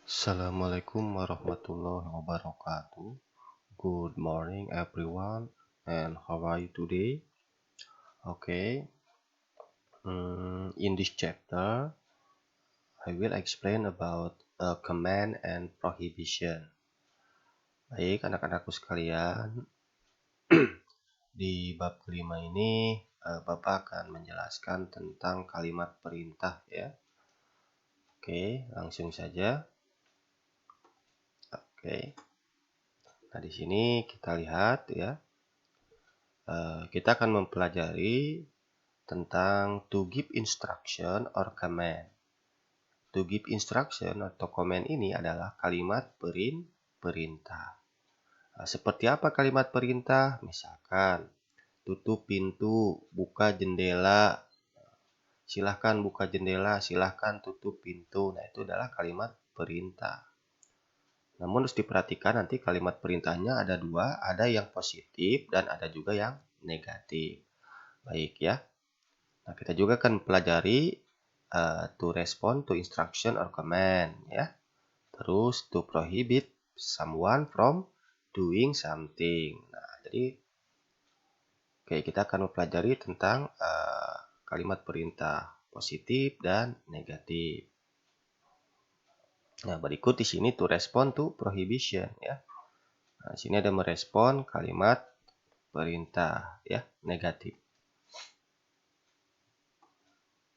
Assalamualaikum warahmatullahi wabarakatuh. Good morning, everyone, and how are you today? Okay, in this chapter, I will explain about command and prohibition. Baik, anak-anakku sekalian, di bab kelima ini, Bapak akan menjelaskan tentang kalimat perintah ya. Oke, langsung saja. Oke, nah di sini kita lihat ya. Kita akan mempelajari tentang to give instruction or command. To give instruction atau command ini adalah kalimat perintah. Seperti apa kalimat perintah? Misalkan, tutup pintu, buka jendela, silahkan buka jendela, silahkan tutup pintu. Nah, itu adalah kalimat perintah. Namun harus diperhatikan nanti kalimat perintahnya ada dua, ada yang positif dan ada juga yang negatif. Baik ya. Nah, kita juga akan pelajari to respond to instruction or command ya. Terus to prohibit someone from doing something. Nah, jadi kita akan mempelajari tentang kalimat perintah positif dan negatif. Nah, berikut di sini to respond to prohibition ya. Nah, di sini ada merespon kalimat perintah ya, negatif.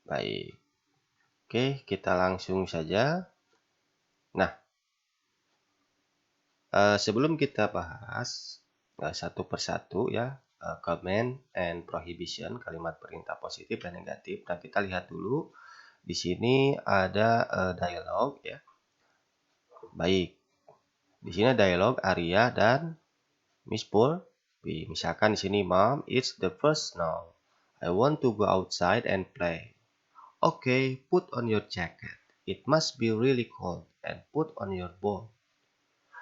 Baik. Oke, kita langsung saja. Nah, sebelum kita bahas satu persatu ya, command and prohibition, kalimat perintah positif dan negatif. Nah, kita lihat dulu di sini ada dialog ya. Baik. Di sini dialog Arya dan Miss Purvi. Misalkan di sini, Mom, it's the first snow. I want to go outside and play. Okay, put on your jacket. It must be really cold and put on your boat,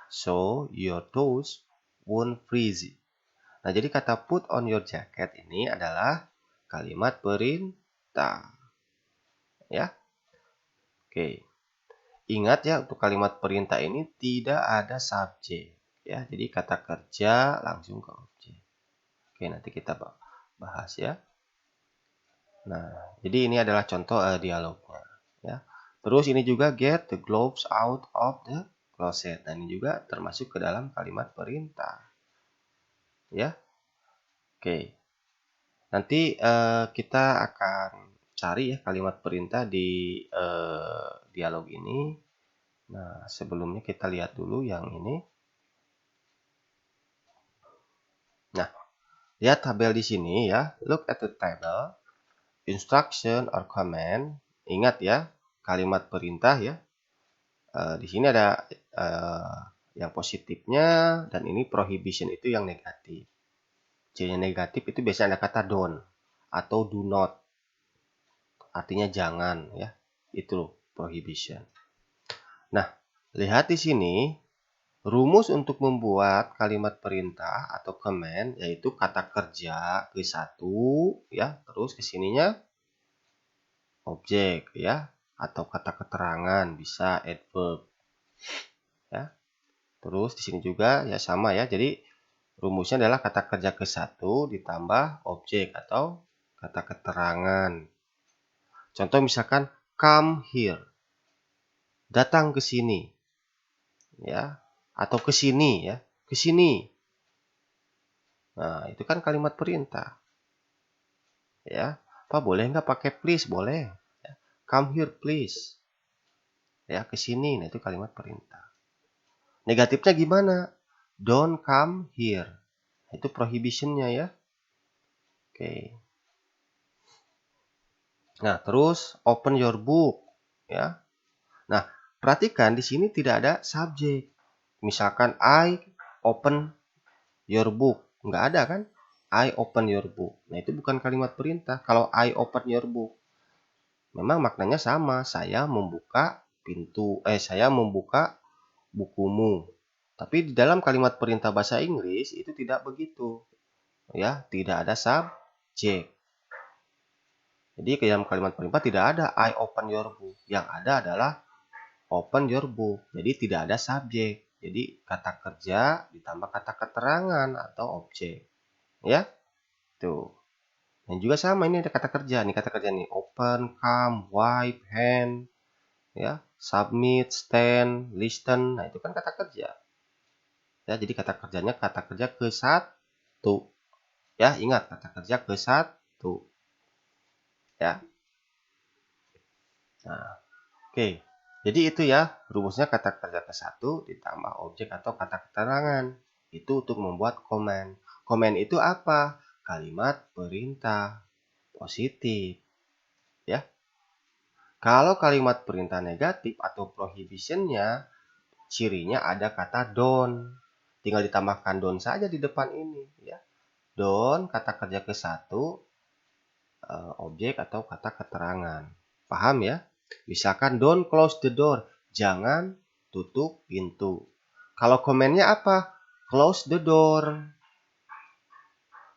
so your toes won't freeze. Nah, jadi kata put on your jacket ini adalah kalimat perintah. Ya. Oke. Ingat ya, untuk kalimat perintah ini tidak ada subjek. Ya, jadi kata kerja langsung ke objek. Oke, nanti kita bahas ya. Nah, jadi ini adalah contoh dialognya. Ya. Terus ini juga get the gloves out of the closet. Nah, ini juga termasuk ke dalam kalimat perintah. Ya. Oke. Nanti kita akan cari ya kalimat perintah di dialog ini. Nah, sebelumnya kita lihat dulu yang ini. Nah, lihat tabel di sini ya. Look at the table. Instruction or command. Ingat ya, kalimat perintah ya. Di sini ada yang positifnya dan ini prohibition itu yang negatif. Jadi yang negatif itu biasanya ada kata don't atau do not. Artinya jangan ya. Itu prohibition. Nah, lihat di sini rumus untuk membuat kalimat perintah atau command yaitu kata kerja ke satu ya, terus ke sininya objek ya atau kata keterangan bisa adverb. Ya. Terus di sini juga ya sama ya. Jadi rumusnya adalah kata kerja ke satu ditambah objek atau kata keterangan. Contoh misalkan come here. Datang ke sini. Ya, atau ke sini ya. Ke sini. Nah, itu kan kalimat perintah. Ya, Pak boleh nggak pakai please? Boleh. Ya. Come here please. Ya, ke sini. Nah, itu kalimat perintah. Negatifnya gimana? Don't come here. Itu prohibitionnya ya. Oke. Nah, terus open your book ya. Nah, perhatikan di sini tidak ada subjek. Misalkan I open your book, nggak ada kan? I open your book. Nah, itu bukan kalimat perintah. Kalau I open your book, memang maknanya sama. Saya membuka pintu, saya membuka bukumu. Tapi di dalam kalimat perintah bahasa Inggris itu tidak begitu. Ya, tidak ada subjek. Jadi dalam kalimat perintah tidak ada I open your book. Yang ada adalah open your book. Jadi tidak ada subjek. Jadi kata kerja ditambah kata keterangan atau objek. Ya, tuh. Dan juga sama, ini ada kata kerja. Nih kata kerja nih, open, come, wipe, hand, ya, submit, stand, listen. Nah, itu kan kata kerja. Ya, jadi kata kerjanya kata kerja ke satu. Ya, ingat kata kerja ke satu. Ya. Nah, oke. Jadi itu ya rumusnya kata kerja ke satu ditambah objek atau kata keterangan. Itu untuk membuat command. Command itu apa? Kalimat perintah positif. Ya. Kalau kalimat perintah negatif atau prohibitionnya, cirinya ada kata don't. Tinggal ditambahkan don't saja di depan ini. Ya. Don't, kata kerja ke satu, objek atau kata keterangan. Paham ya? Misalkan don't close the door. Jangan tutup pintu. Kalau komennya apa? Close the door.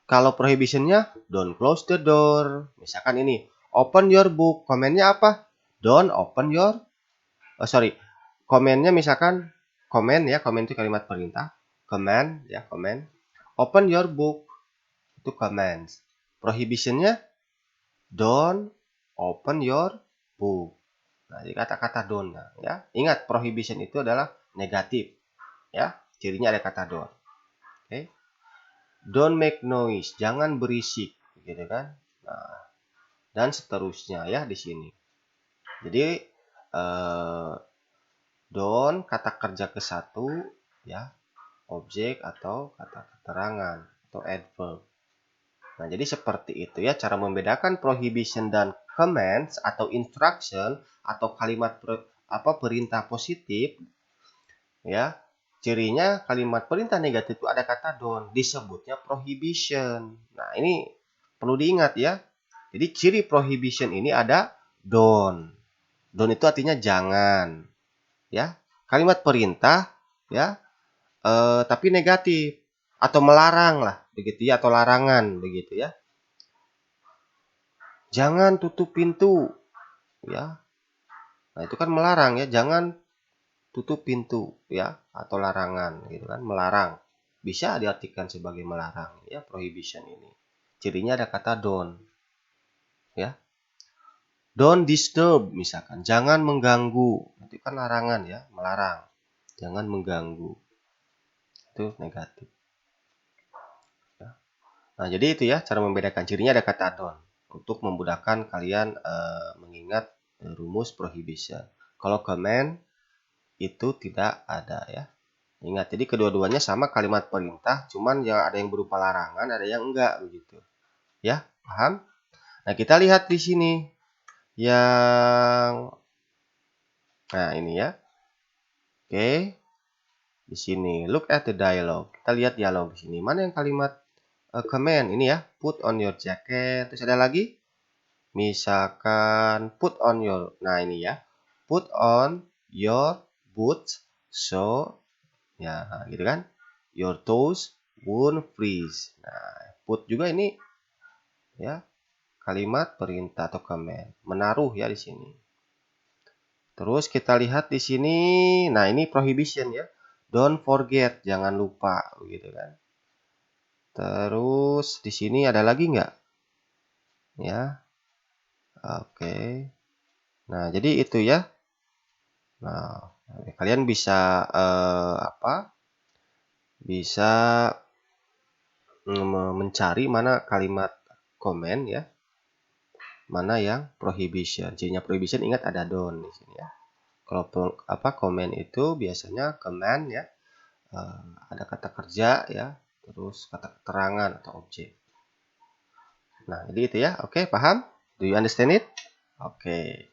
Kalau prohibitionnya don't close the door. Misalkan ini open your book. Komennya apa? Don't open your. Komennya misalkan komen ya. Komen itu kalimat perintah. Command ya, command. Open your book. Itu commands. Prohibitionnya don't open your book. Nah, jadi kata-kata don't ya. Ingat prohibition itu adalah negatif ya. Cirinya ada kata don't. Oke. Don't make noise, jangan berisik gitu kan. Nah, dan seterusnya ya di sini. Jadi don't kata kerja ke satu ya, objek atau kata keterangan atau adverb. Nah, jadi seperti itu ya cara membedakan prohibition dan commands atau instruction atau kalimat perintah positif ya. Cirinya kalimat perintah negatif itu ada kata don't, disebutnya prohibition. Nah, ini perlu diingat ya. Jadi ciri prohibition ini ada don't. Don't itu artinya jangan ya. Kalimat perintah ya tapi negatif atau melarang lah begitu ya, atau larangan begitu ya. Jangan tutup pintu ya. Nah, itu kan melarang ya, jangan tutup pintu ya, atau larangan gitu kan, melarang. Bisa diartikan sebagai melarang ya, prohibition ini. Cirinya ada kata don't ya. Don't disturb misalkan, jangan mengganggu. Itu kan larangan ya, melarang. Jangan mengganggu. Itu negatif. Ya. Nah, jadi itu ya cara membedakan. Cirinya ada kata don't untuk memudahkan kalian mengingat rumus prohibition. Kalau command itu tidak ada ya. Ingat, jadi kedua-duanya sama kalimat perintah, cuman yang ada yang berupa larangan, ada yang enggak begitu. Ya, paham? Nah, kita lihat di sini yang nah ini ya. Oke. Di sini look at the dialogue. Kita lihat dialog di sini. Mana yang kalimat command ini ya? Put on your jacket. Terus ada lagi? Misalkan put on your. Nah, ini ya. Put on your boots so ya, gitu kan? Your toes won't freeze. Nah, put juga ini ya kalimat perintah atau command. Menaruh ya di sini. Terus kita lihat di sini. Nah, ini prohibition ya. Don't forget, jangan lupa gitu kan. Terus di sini ada lagi nggak? Ya. Oke. Nah, jadi itu ya. Nah, kalian bisa Bisa mencari mana kalimat command ya, mana yang prohibition. Cirinya prohibition ingat ada don't di sini ya. Kalau command itu biasanya command ya, ada kata kerja ya, terus kata keterangan atau objek. Nah, jadi itu ya. Oke, paham? Do you understand it? Oke.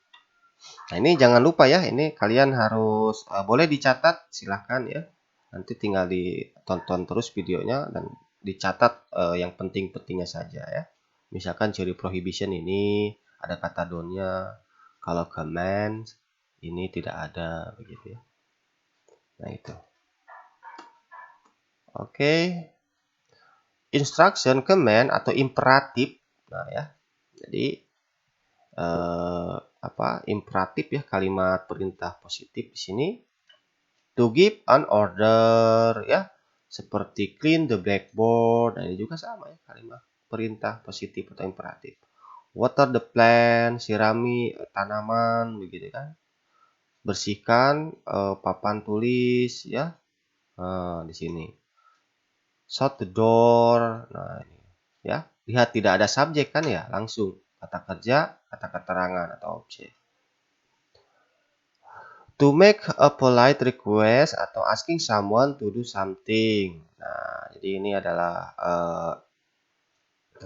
Nah, ini jangan lupa ya, ini kalian harus boleh dicatat, silahkan ya. Nanti tinggal ditonton terus videonya dan dicatat yang penting-pentingnya saja ya. Misalkan ciri prohibition ini ada kata don't-nya, kalau command ini tidak ada begitu ya. Nah, itu. Oke. Instruction, command atau imperatif. Nah, ya. Jadi imperatif ya, kalimat perintah positif di sini. To give an order ya, seperti clean the blackboard. Nah, ini juga sama ya, kalimat perintah positif atau imperatif. Water the plant, sirami tanaman, begitu kan. Bersihkan papan tulis ya. Di sini. Shut the door. Nah, ini ya. Lihat tidak ada subjek kan ya, langsung kata kerja, kata keterangan atau objek. To make a polite request atau asking someone to do something. Nah, jadi ini adalah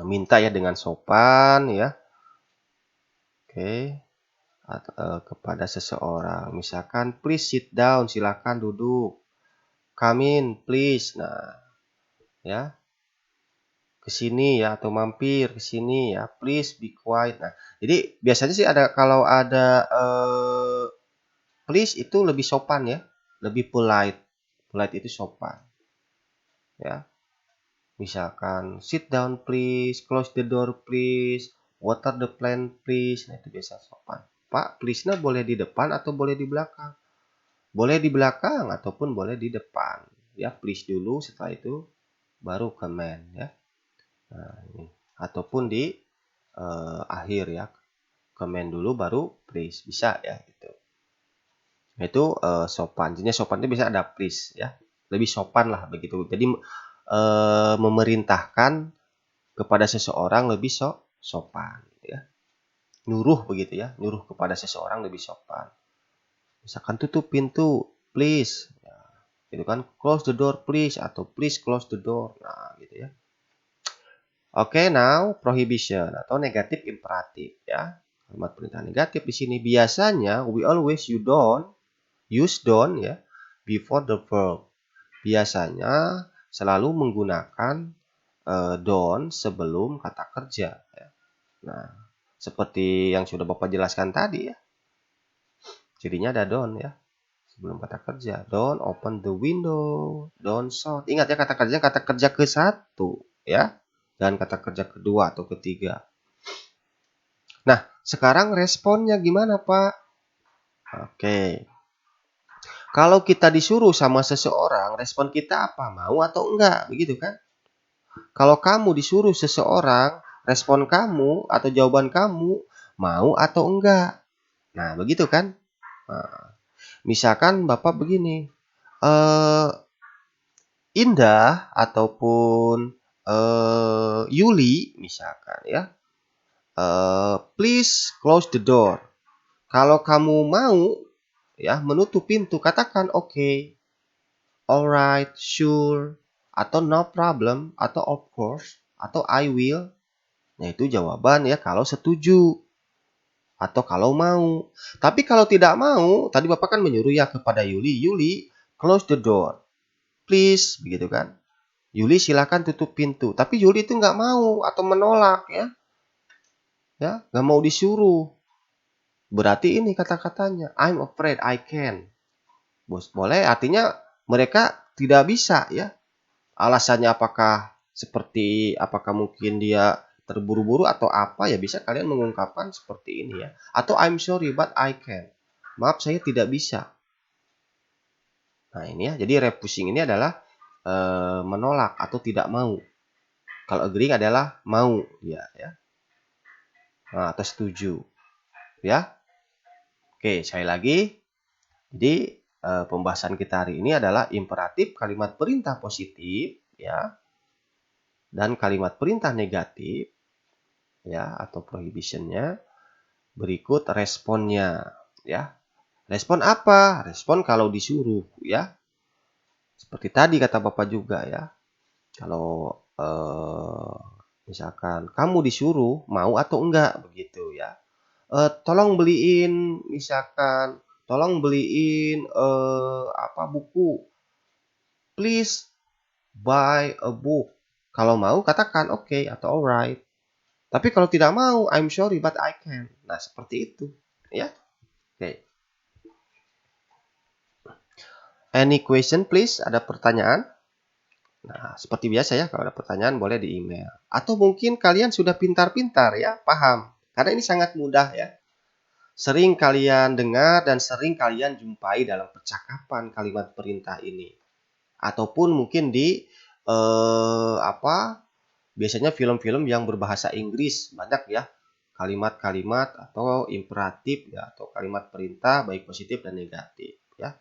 minta ya dengan sopan ya. Oke. Kepada seseorang. Misalkan please sit down, silakan duduk. Come in, please. Nah, ya. Ke sini ya atau mampir ke sini ya. Please be quiet. Nah, jadi biasanya sih kalau ada please itu lebih sopan ya, lebih polite. Polite itu sopan. Ya. Misalkan sit down please, close the door please, water the plant please. Nah, itu biasa sopan. Pak, please-nya boleh di depan atau boleh di belakang? Boleh di belakang ataupun boleh di depan. Ya, please dulu, setelah itu baru command ya. Nah, ini. Ataupun di akhir ya. Command dulu baru please. Bisa ya gitu. Itu sopan. Jenis sopan itu bisa ada please ya. Lebih sopan lah begitu. Jadi memerintahkan kepada seseorang lebih sopan ya. Nyuruh begitu ya. Nyuruh kepada seseorang lebih sopan. Misalkan tutup pintu, please. Ya, gitu kan. Close the door please atau please close the door. Nah, gitu ya. Oke, now prohibition atau negatif imperatif ya. Kalimat perintah negatif di sini biasanya we always use don't ya before the verb. Biasanya selalu menggunakan don't sebelum kata kerja ya. Nah, seperti yang sudah Bapak jelaskan tadi ya. Cirinya ada don't ya. Sebelum kata kerja. Don't open the window. Don't shout. Ingat ya kata kerja ke satu ya. Dan kata kerja kedua atau ketiga. Nah, sekarang responnya gimana, Pak? Oke. Kalau kita disuruh sama seseorang, respon kita apa? Mau atau enggak? Begitu kan? Kalau kamu disuruh seseorang, respon kamu atau jawaban kamu mau atau enggak? Nah, begitu kan? Nah, misalkan Bapak begini. Indah ataupun Yuli misalkan ya. Please close the door. Kalau kamu mau ya menutup pintu, katakan okay, alright, sure, atau no problem, atau of course, atau I will. Nah, itu jawaban ya kalau setuju atau kalau mau. Tapi kalau tidak mau, tadi Bapak kan menyuruh ya kepada Yuli, Yuli close the door, please, begitu kan? Yuli silakan tutup pintu. Tapi Yuli itu nggak mau atau menolak ya. Ya, nggak mau disuruh. Berarti ini kata-katanya, I'm afraid I can. Bos, boleh artinya mereka tidak bisa ya. Alasannya apakah mungkin dia terburu-buru atau apa ya, bisa kalian mengungkapkan seperti ini ya. Atau I'm sorry but I can. Maaf saya tidak bisa. Nah, ini ya. Jadi refusing ini adalah menolak atau tidak mau. Kalau agreeing adalah mau ya. Nah, atau setuju. Ya. Oke, sekali lagi. Jadi pembahasan kita hari ini adalah imperatif, kalimat perintah positif ya. Dan kalimat perintah negatif ya atau prohibitionnya. Berikut responnya ya. Respon apa? Respon kalau disuruh ya. Seperti tadi kata Bapak juga ya. Kalau misalkan kamu disuruh mau atau enggak begitu ya. Tolong beliin misalkan buku. Please buy a book. Kalau mau katakan okay atau alright. Tapi kalau tidak mau, I'm sorry but I can. Nah, seperti itu ya. Oke. Any question please? Ada pertanyaan? Nah, seperti biasa ya, kalau ada pertanyaan boleh di email. Atau mungkin kalian sudah pintar-pintar ya, paham. Karena ini sangat mudah ya. sering kalian dengar dan sering kalian jumpai dalam percakapan kalimat perintah ini. Ataupun mungkin di biasanya film-film yang berbahasa Inggris banyak ya kalimat-kalimat atau imperatif ya atau kalimat perintah baik positif dan negatif ya.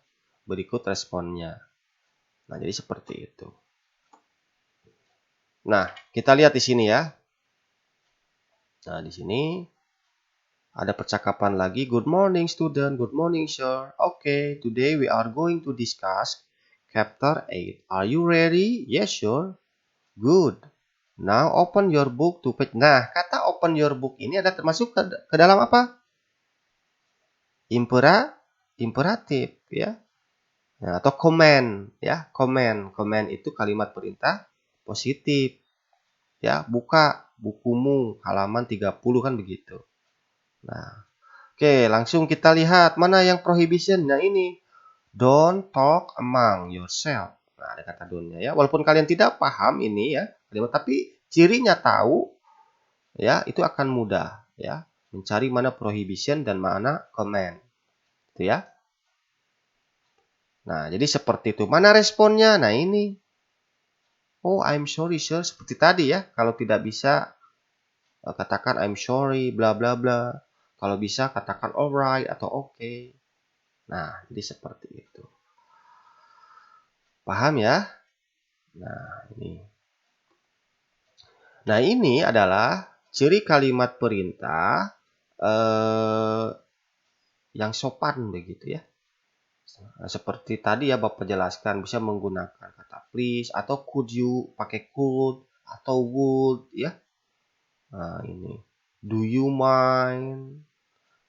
Berikut responnya. Nah, jadi seperti itu. Nah, kita lihat di sini ya. Nah, di sini ada percakapan lagi. Good morning student, good morning sir. Okay, today we are going to discuss chapter 8. Are you ready? Yes, sure. Good. Now open your book to page. Nah, kata open your book ini ada termasuk ke dalam apa? Imperatif ya. Nah, atau command ya. Command itu kalimat perintah positif. Ya, buka bukumu halaman 30 kan begitu. Nah, oke, langsung kita lihat mana yang prohibition. Nah, ini don't talk among yourself. Nah, ada kata don't-nya ya. Walaupun kalian tidak paham ini ya, tapi cirinya tahu ya, itu akan mudah ya mencari mana prohibition dan mana command. Itu ya. Nah, jadi seperti itu. Mana responnya? Nah, ini. Oh, I'm sorry, sir. Seperti tadi ya. Kalau tidak bisa, katakan I'm sorry, bla bla bla. Kalau bisa, katakan alright atau okay. Nah, jadi seperti itu. Paham ya? Nah, ini. Nah, ini adalah ciri kalimat perintah yang sopan begitu ya. Nah, seperti tadi ya Bapak jelaskan bisa menggunakan kata please atau could you pakai could atau would ya. Nah, ini do you mind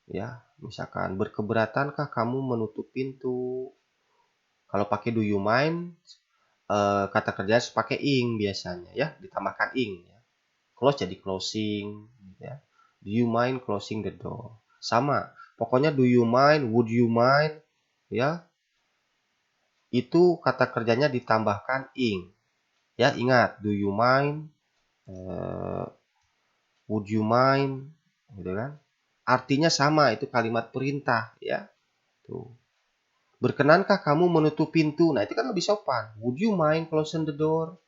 ya, misalkan berkeberatankah kamu menutup pintu. Kalau pakai do you mind kata kerja harus pakai ing biasanya ya, ditambahkan ing ya. Close jadi closing ya. Do you mind closing the door? Sama, pokoknya do you mind, would you mind ya. Itu kata kerjanya ditambahkan ing. Ya, ingat, do you mind, would you mind, gitu kan? Artinya sama, itu kalimat perintah, ya. Tuh. Berkenankah kamu menutup pintu? Nah, itu kan lebih sopan. Would you mind closing the door?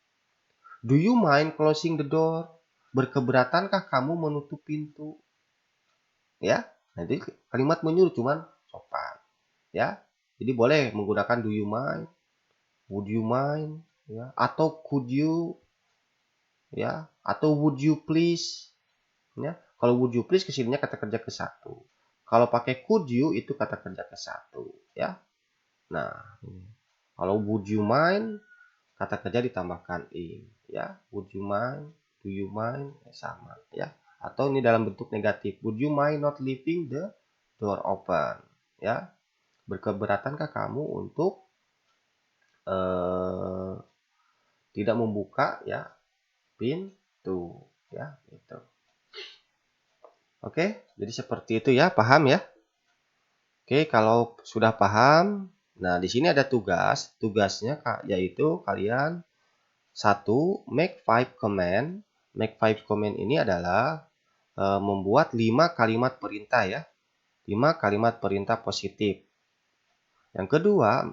Do you mind closing the door? Berkeberatankah kamu menutup pintu? Ya, nanti kalimat menyuruh cuman sopan, ya. Jadi boleh menggunakan do you mind, would you mind, ya, atau could you, ya, atau would you please, ya. Kalau would you please kesininya kata kerja ke satu. Kalau pakai could you itu kata kerja ke satu, ya. Nah, kalau would you mind kata kerja ditambahkan in, ya. Would you mind, do you mind, sama, ya. Atau ini dalam bentuk negatif. Would you mind not leaving the door open, ya. Berkeberatankah kamu untuk tidak membuka ya pintu ya gitu. Oke, jadi seperti itu ya, paham ya? Oke, kalau sudah paham, nah di sini ada tugas. Tugasnya yaitu kalian make 5 command. Make 5 command ini adalah membuat 5 kalimat perintah ya. 5 kalimat perintah positif. Yang kedua,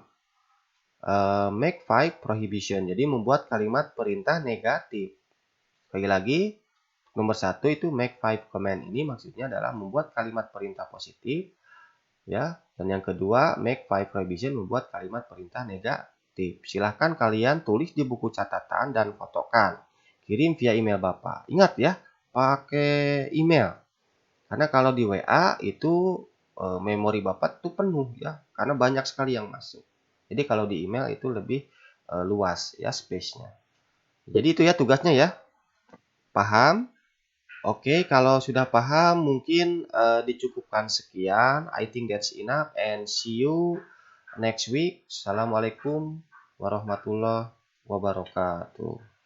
make 5 prohibition. Jadi membuat kalimat perintah negatif. Sekali lagi, nomor 1 itu make 5 command. Ini maksudnya adalah membuat kalimat perintah positif. Ya, dan yang kedua, make 5 prohibition, membuat kalimat perintah negatif. Silahkan kalian tulis di buku catatan dan fotokan. Kirim via email Bapak. Ingat ya, pakai email. Karena kalau di WA itu memori Bapak tuh penuh ya, karena banyak sekali yang masuk. Jadi kalau di email itu lebih luas ya space-nya. Jadi itu ya tugasnya ya. Paham? Oke, kalau sudah paham mungkin dicukupkan sekian. I think that's enough and see you next week. Assalamualaikum warahmatullahi wabarakatuh.